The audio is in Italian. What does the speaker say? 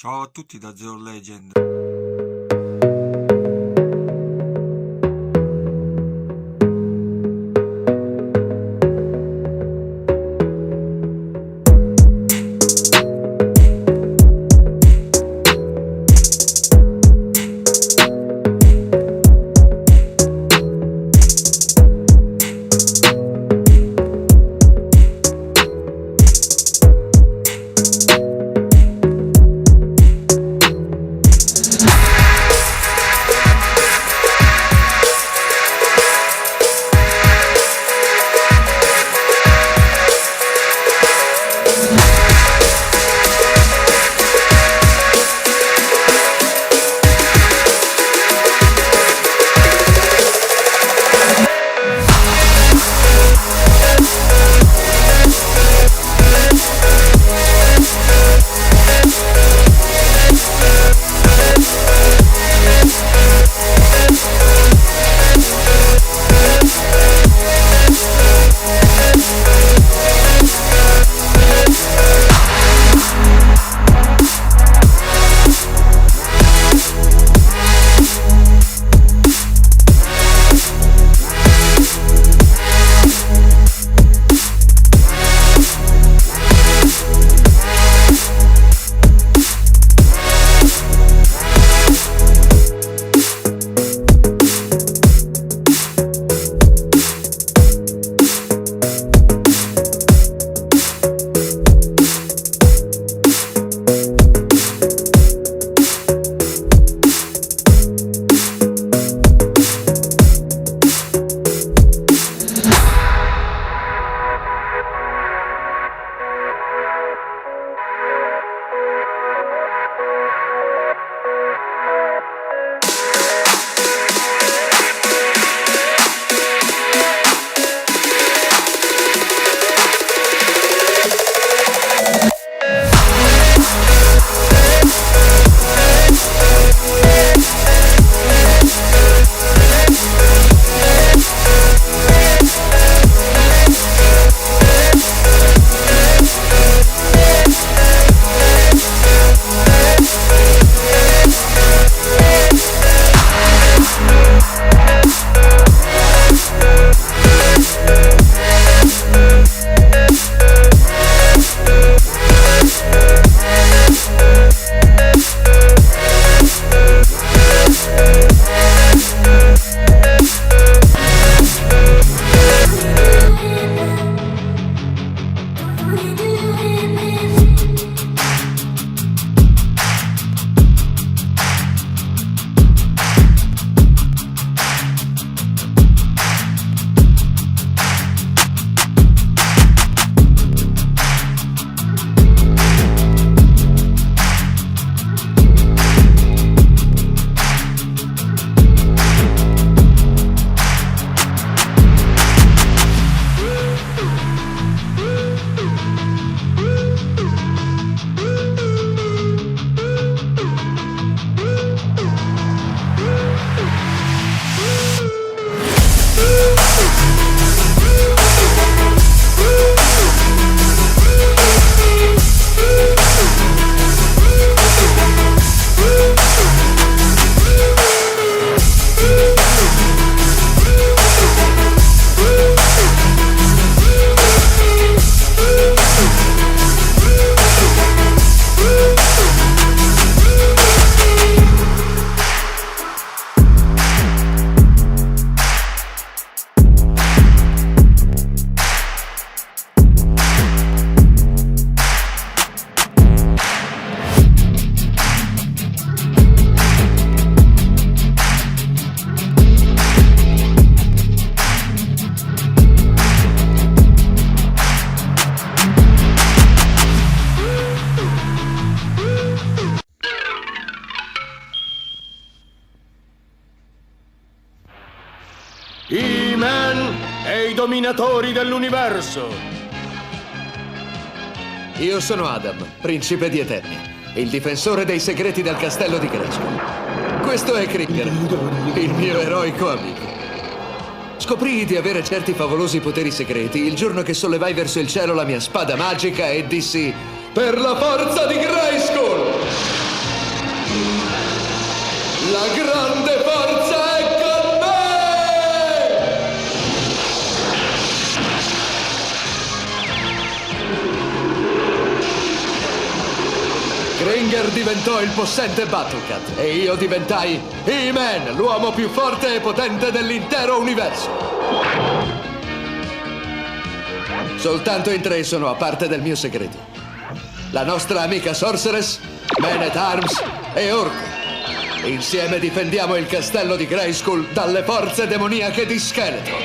Ciao a tutti da Zero Legend. I-Man e i dominatori dell'universo. Io sono Adam, principe di Eternia, il difensore dei segreti del castello di Grayskull. Questo è Krieger, il mio eroico amico. Scoprii di avere certi favolosi poteri segreti il giorno che sollevai verso il cielo la mia spada magica e dissi: per la forza di Grayskull! La grande forza è con me! Kringer diventò il possente Battlecat e io diventai He-Man, l'uomo più forte e potente dell'intero universo. Soltanto in tre sono a parte del mio segreto. La nostra amica Sorceress, Man at Arms e Orco. Insieme difendiamo il castello di Grayskull dalle forze demoniache di Skeletor.